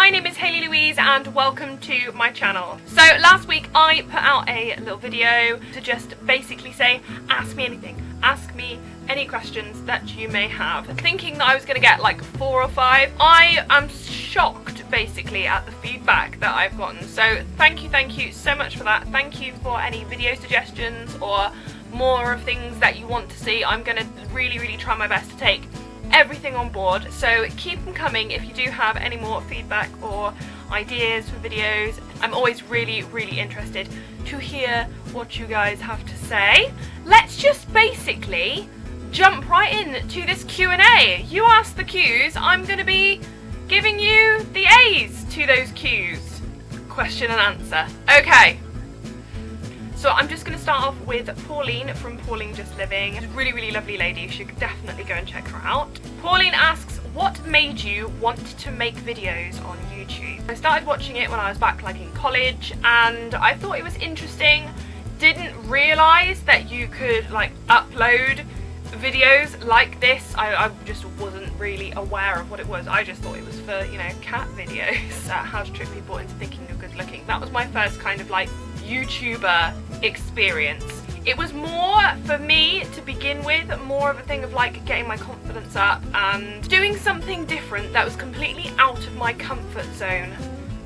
my name is Haley-Louise and welcome to my channel. So last week I put out a little video to just basically say, ask me anything, ask me any questions that you may have. Thinking that I was going to get like 4 or 5. I am shocked basically at the feedback that I've gotten. So thank you so much for that. Thank you for any video suggestions or more of things that you want to see. I'm going to really try my best to take everything on board, so keep them coming if you do have any more feedback or ideas for videos. I'm always really interested to hear what you guys have to say. Let's just basically jump right in to this Q&A. You ask the Q's, I'm going to be giving you the A's to those Q's. Question and answer. Okay. So I'm just going to start off with Pauline from Pauline Just Living. She's a really lovely lady. You should definitely go and check her out. Pauline asks, what made you want to make videos on YouTube? I started watching it when I was back like in college and I thought it was interesting. Didn't realise that you could like upload videos like this. I just wasn't really aware of what it was. I just thought it was for, you know, cat videos. How to trick people into thinking you're good looking. That was my first kind of like YouTuber experience. It was more for me to begin with, more of a thing of like getting my confidence up and doing something different that was completely out of my comfort zone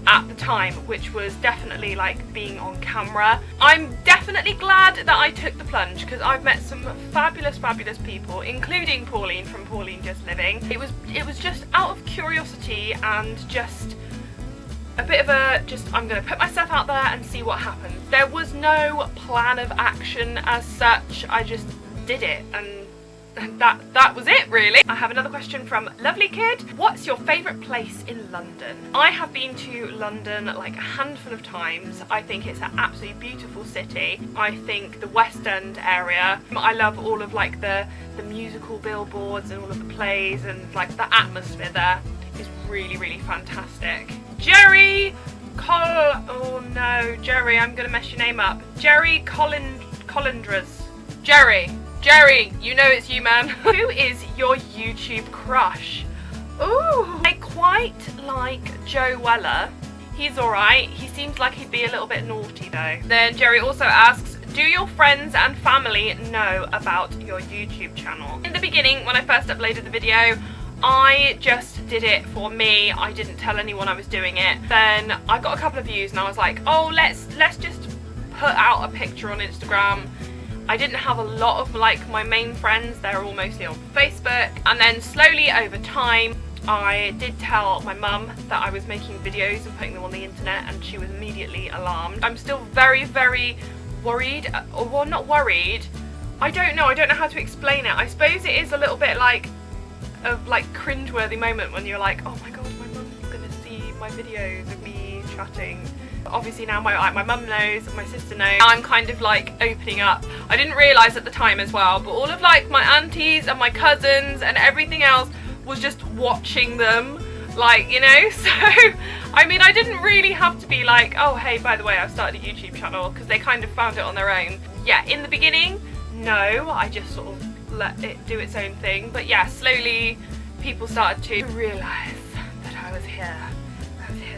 at the time, which was definitely like being on camera. I'm definitely glad that I took the plunge because I've met some fabulous people, including Pauline from Pauline Just Living. It was just out of curiosity and just a bit of a I'm going to put myself out there and see what happens. There was no plan of action as such. I just did it and that was it really. I have another question from Lovely Kid. What's your favourite place in London? I have been to London like a handful of times. I think it's an absolutely beautiful city. I think the West End area, I love all of like the musical billboards and all of the plays, and like the atmosphere there is really fantastic. Jerry oh no, Jerry, I'm gonna mess your name up. Jerry Collindras. Jerry, you know it's you, man. Who is your YouTube crush? Ooh, I quite like Joe Weller. He's alright. He seems like he'd be a little bit naughty though. Then Jerry also asks, do your friends and family know about your YouTube channel? In the beginning, when I first uploaded the video, I just did it for me. I didn't tell anyone I was doing it. Then I got a couple of views and I was like, oh, let's just put out a picture on Instagram. I didn't have a lot of like my main friends. They're all mostly on Facebook. And then slowly over time, I did tell my mum that I was making videos and putting them on the internet, and she was immediately alarmed. I'm still very worried, or well, not worried. I don't know how to explain it. I suppose it is a little bit like of like cringeworthy moment when you're like, oh my god, my mum's gonna see my videos of me chatting. Obviously now my mum knows, my sister knows. I'm kind of like opening up. I didn't realise at the time as well, but all of like my aunties and my cousins and everything else was just watching them, like, you know. So I mean, I didn't really have to be like, oh hey, by the way, I've started a YouTube channel, because they kind of found it on their own. Yeah, in the beginning, no, I just sort of let it do its own thing, but yeah, slowly people started to realise that I was here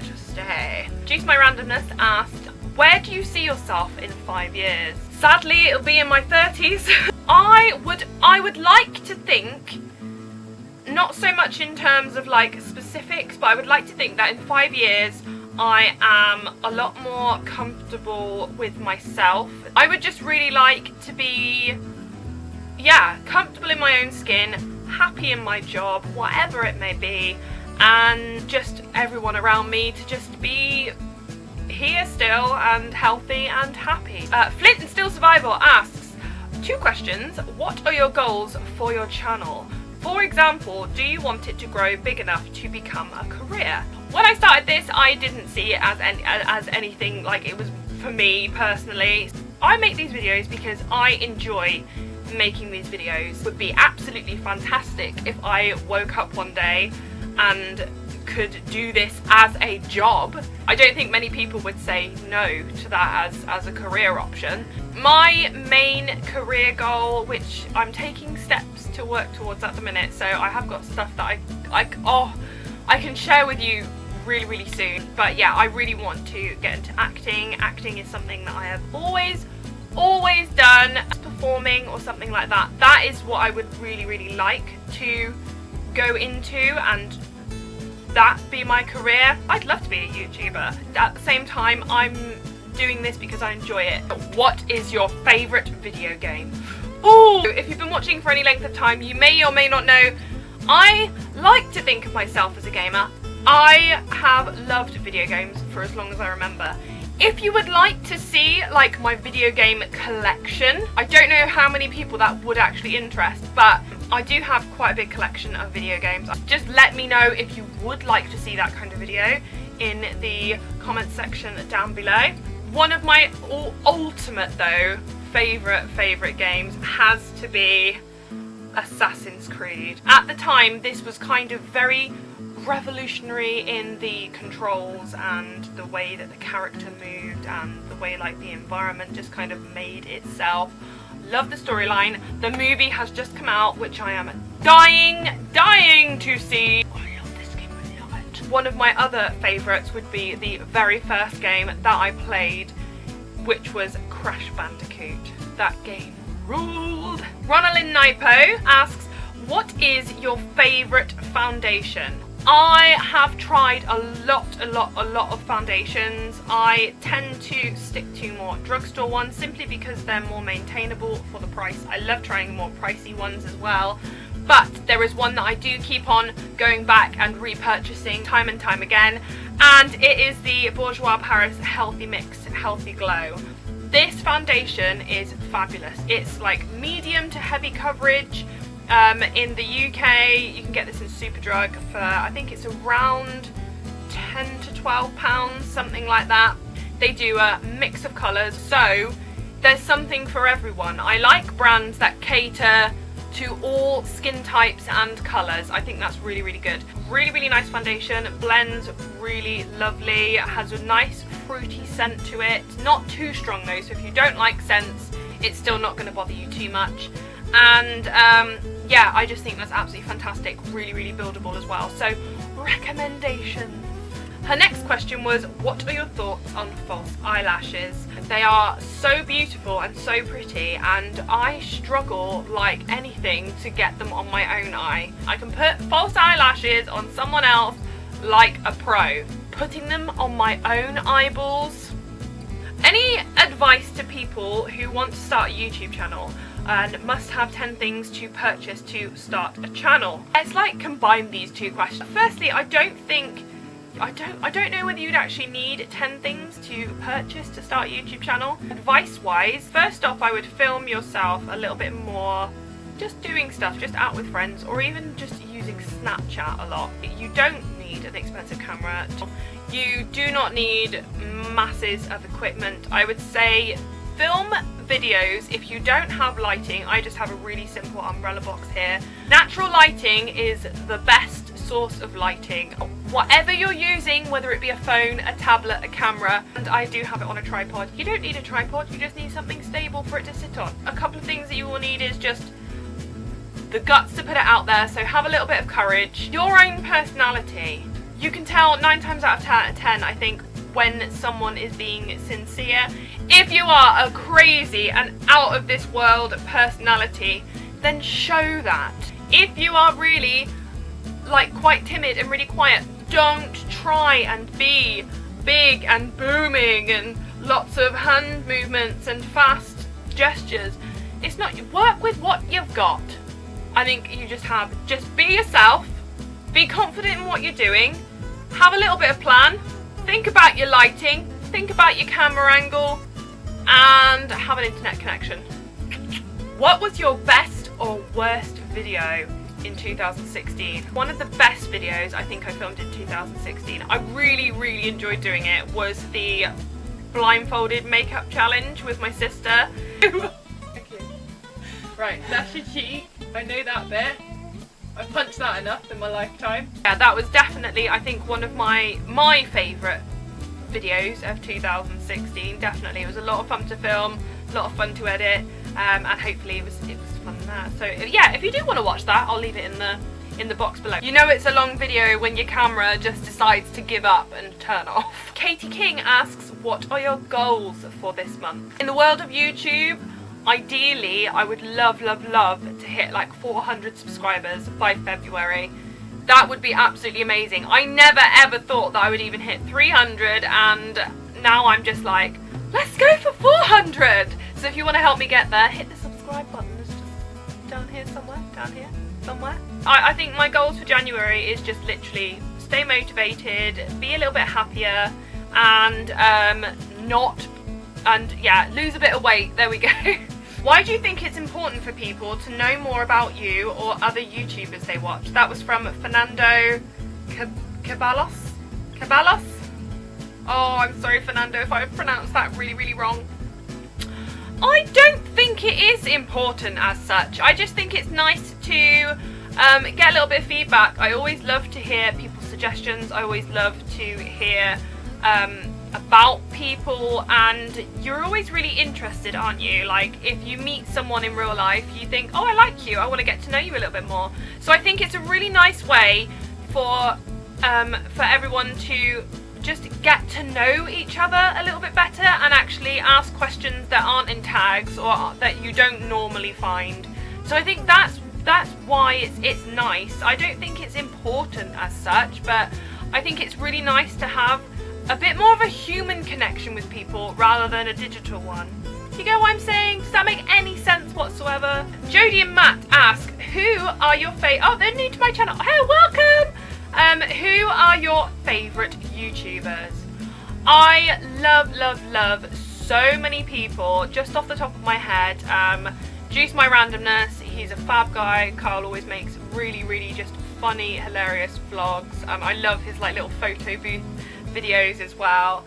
to stay. Juice My Randomness asked, where do you see yourself in 5 years? Sadly, it'll be in my 30s. I would like to think, not so much in terms of like specifics, but I would like to think that in 5 years I am a lot more comfortable with myself. I would just really like to be, yeah, comfortable in my own skin, happy in my job, whatever it may be, and just everyone around me to just be here still and healthy and happy. Flint and Still Survival asks, 2 questions. What are your goals for your channel? For example, do you want it to grow big enough to become a career? When I started this, I didn't see it as anything like it was for me personally. I make these videos because I enjoy making these videos. It would be absolutely fantastic if I woke up one day and could do this as a job. I don't think many people would say no to that as a career option. My main career goal, which I'm taking steps to work towards at the minute, so I have got stuff that I can share with you really soon. But yeah, I really want to get into acting. Acting is something that I have always done. Performing or something like that. That is what I would really like to go into, and that be my career. I'd love to be a YouTuber. At the same time, I'm doing this because I enjoy it. What is your favourite video game? Oh, if you've been watching for any length of time, you may or may not know I like to think of myself as a gamer. I have loved video games for as long as I remember. If you would like to see like my video game collection, I don't know how many people that would actually interest, but I do have quite a big collection of video games. Just let me know if you would like to see that kind of video in the comment section down below. One of my ultimate though favourite games has to be Assassin's Creed. At the time, this was kind of very revolutionary in the controls and the way that the character moved and the way like the environment just kind of made itself. Love the storyline. The movie has just come out, which I am dying to see. I love this game a lot. One of my other favourites would be the very first game that I played, which was Crash Bandicoot. That game ruled. Ronalyn Naipo asks, what is your favourite foundation? I have tried a lot of foundations. I tend to stick to more drugstore ones simply because they're more maintainable for the price. I love trying more pricey ones as well. But there is one that I do keep on going back and repurchasing time and time again, and it is the Bourjois Paris Healthy Mix Healthy Glow. This foundation is fabulous. It's like medium to heavy coverage. In the UK, you can get this in Superdrug for, I think it's around £10 to £12, something like that. They do a mix of colours, so there's something for everyone. I like brands that cater to all skin types and colours. I think that's really good. Really nice foundation, blends really lovely, has a nice fruity scent to it. Not too strong though, so if you don't like scents, it's still not going to bother you too much. And yeah, I just think that's absolutely fantastic, really buildable as well. So, recommendations. Her next question was, what are your thoughts on false eyelashes? They are so beautiful and so pretty, and I struggle like anything to get them on my own eye. I can put false eyelashes on someone else like a pro. Putting them on my own eyeballs? Any advice to people who want to start a YouTube channel and must have 10 things to purchase to start a channel? Let's like combine these two questions. Firstly, I don't know whether you'd actually need 10 things to purchase to start a YouTube channel. Advice wise, first off, I would film yourself a little bit more, just doing stuff, just out with friends, or even just using Snapchat a lot. You don't need an expensive camera. You do not need masses of equipment. I would say film videos if you don't have lighting. I just have a really simple umbrella box here. Natural lighting is the best source of lighting. Whatever you're using, whether it be a phone, a tablet, a camera, and I do have it on a tripod. You don't need a tripod, you just need something stable for it to sit on. A couple of things that you will need is just the guts to put it out there, so have a little bit of courage. Your own personality. You can tell 9 times out of 10, I think, when someone is being sincere. If you are a crazy and out of this world personality, then show that. If you are really like quite timid and really quiet, don't try and be big and booming and lots of hand movements and fast gestures. It's not, work with what you've got. I think you just be yourself, be confident in what you're doing, have a little bit of plan, think about your lighting, think about your camera angle, and have an internet connection. What was your best or worst video in 2016? One of the best videos I think I filmed in 2016, I really enjoyed doing it, was the blindfolded makeup challenge with my sister. Okay. Right, that's your cheek. I know that bit. I've punched that enough in my lifetime. Yeah, that was definitely, I think, one of my favourite videos of 2016. Definitely, it was a lot of fun to film, a lot of fun to edit, and hopefully it was fun there. So yeah, if you do want to watch that, I'll leave it in the box below. You know it's a long video when your camera just decides to give up and turn off. Katie King asks, what are your goals for this month? In the world of YouTube, ideally I would love to hit like 400 subscribers by February. That would be absolutely amazing. I never ever thought that I would even hit 300, and now I'm just like, let's go for 400. So if you want to help me get there, hit the subscribe button. It's just down here somewhere, somewhere. I think my goals for January is just literally stay motivated, be a little bit happier, and lose a bit of weight. There we go. Why do you think it's important for people to know more about you or other YouTubers they watch? That was from Fernando Caballos. Oh, I'm sorry, Fernando, if I've pronounced that really wrong. I don't think it is important as such. I just think it's nice to get a little bit of feedback. I always love to hear people's suggestions. I always love to hear about people, and you're always really interested, aren't you? Like, if you meet someone in real life, you think, oh, I like you, I want to get to know you a little bit more. So I think it's a really nice way for everyone to just get to know each other a little bit better and actually ask questions that aren't in tags or that you don't normally find. So I think that's why it's nice. I don't think it's important as such, but I think it's really nice to have a bit more of a human connection with people rather than a digital one. You get what I'm saying? Does that make any sense whatsoever? Jodie and Matt ask, who are your oh, they're new to my channel. Hey, welcome! Who are your favourite YouTubers? I love so many people. Just off the top of my head, Juice My Randomness, he's a fab guy. Carl always makes really just funny, hilarious vlogs. I love his like little photo booth videos as well.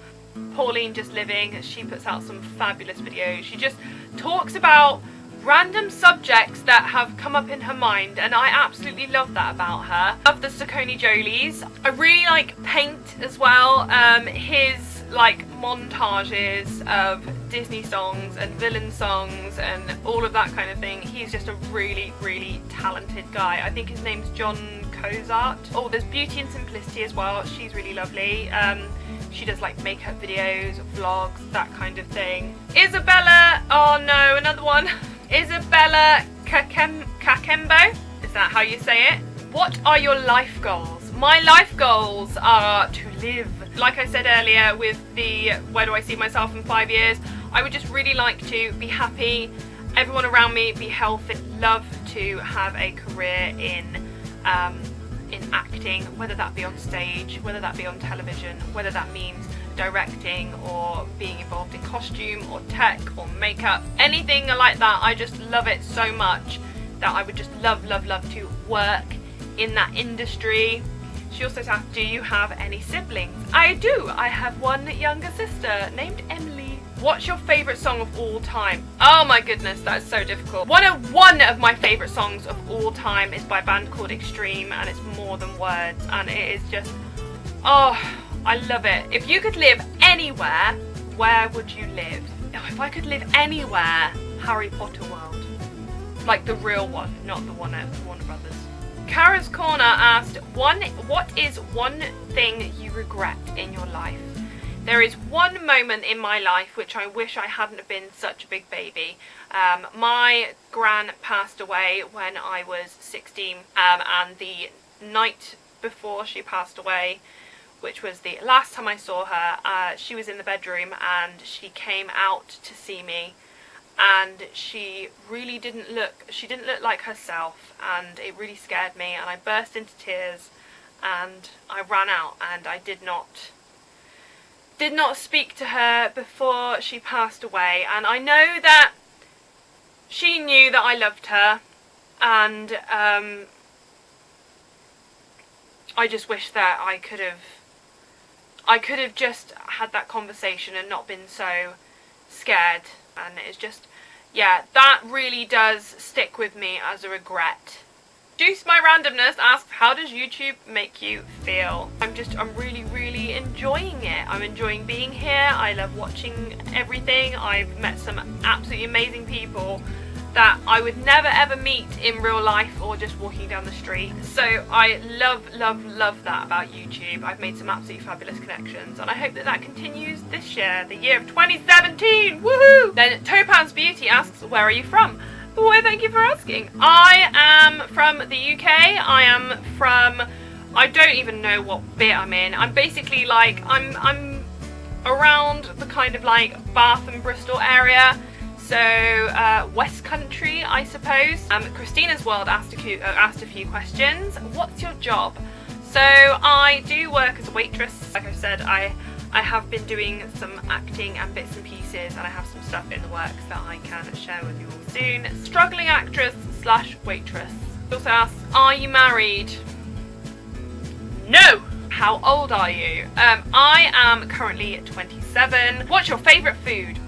Pauline Just Living, she puts out some fabulous videos. She just talks about random subjects that have come up in her mind, and I absolutely love that about her. Love the Saucony Jolies. I really like Paint as well. His like montages of Disney songs and villain songs and all of that kind of thing. He's just a really talented guy. I think his name's John Cozart. Oh, there's Beauty and Simplicity as well. She's really lovely. She does like makeup videos, vlogs, that kind of thing. Isabella, oh no, another one. Isabella Kakembo, is that how you say it? What are your life goals? My life goals are to live. Like I said earlier with the where do I see myself in 5 years, I would just really like to be happy, everyone around me be healthy, love to have a career in acting, whether that be on stage, whether that be on television, whether that means directing or being involved in costume or tech or makeup, anything like that. I just love it so much that I would just love to work in that industry. She also asked, do you have any siblings? I do. I have one younger sister named Emily. What's your favourite song of all time? Oh my goodness, that is so difficult. One of my favourite songs of all time is by a band called Extreme, and it's More Than Words, and it is just, oh, I love it. If you could live anywhere, where would you live? Oh, if I could live anywhere, Harry Potter world. Like the real one, not the one at Warner Brothers. Kara's Corner asked, what is one thing you regret in your life? There is one moment in my life which I wish I hadn't been such a big baby. My gran passed away when I was 16, and the night before she passed away, which was the last time I saw her, she was in the bedroom and she came out to see me, and she really didn't look like herself, and it really scared me, and I burst into tears and I ran out, and I did not speak to her before she passed away. And I know that she knew that I loved her, and I just wish that I could have just had that conversation and not been so scared. And it's just, yeah, that really does stick with me as a regret. Juice My Randomness asks, how does YouTube make you feel? I'm really enjoying it. I'm enjoying being here. I love watching everything. I've met some absolutely amazing people, that I would never ever meet in real life or just walking down the street. So I love that about YouTube. I've made some absolutely fabulous connections, and I hope that that continues this year, the year of 2017. Woohoo! Then Topaz Beauty asks, where are you from? Why, thank you for asking. I am from the UK. I am from, I don't even know what bit I'm in. I'm basically like, I'm around the kind of like Bath and Bristol area. So West Country, I suppose. Christina's World asked a few questions. What's your job? So I do work as a waitress. Like I said, I have been doing some acting and bits and pieces, and I have some stuff in the works that I can share with you all soon. Struggling actress / waitress. Also asks, are you married? No! How old are you? I am currently 27. What's your favourite food?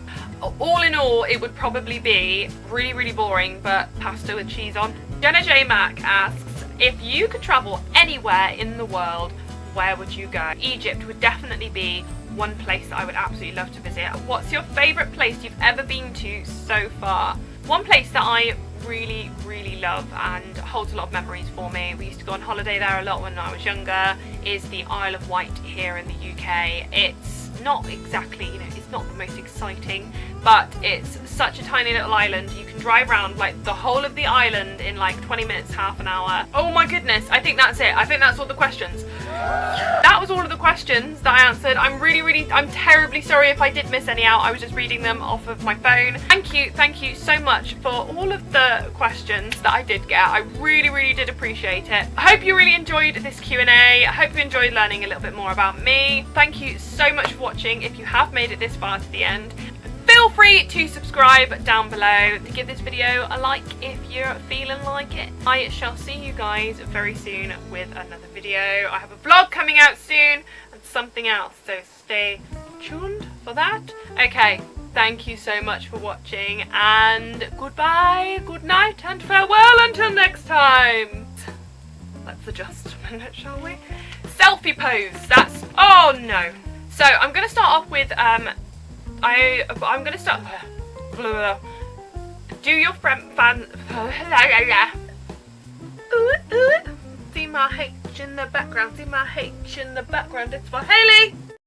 All in all, it would probably be really boring, but pasta with cheese on. Jenna J. Mack asks, if you could travel anywhere in the world, where would you go? Egypt would definitely be one place that I would absolutely love to visit. What's your favourite place you've ever been to so far? One place that I really love and holds a lot of memories for me, we used to go on holiday there a lot when I was younger, is the Isle of Wight here in the UK. It's not exactly, you know, it's not the most exciting, but it's such a tiny little island. You can drive around like the whole of the island in like 20 minutes, half an hour. Oh my goodness, I think that's it. I think that's all the questions. That was all of the questions that I answered. I'm terribly sorry if I did miss any out. I was just reading them off of my phone. Thank you so much for all of the questions that I did get. I really did appreciate it. I hope you really enjoyed this Q&A. I hope you enjoyed learning a little bit more about me. Thank you so much for watching. If you have made it this far to the end, feel free to subscribe down below, to give this video a like if you're feeling like it. I shall see you guys very soon with another video. I have a vlog coming out soon and something else, so stay tuned for that. Okay, thank you so much for watching, and goodbye, good night, and farewell until next time. Let's adjust a minute, shall we? Selfie pose, that's, oh no. So I'm going to start off with, I'm going to start, do your fan, see my H in the background, it's for Haley.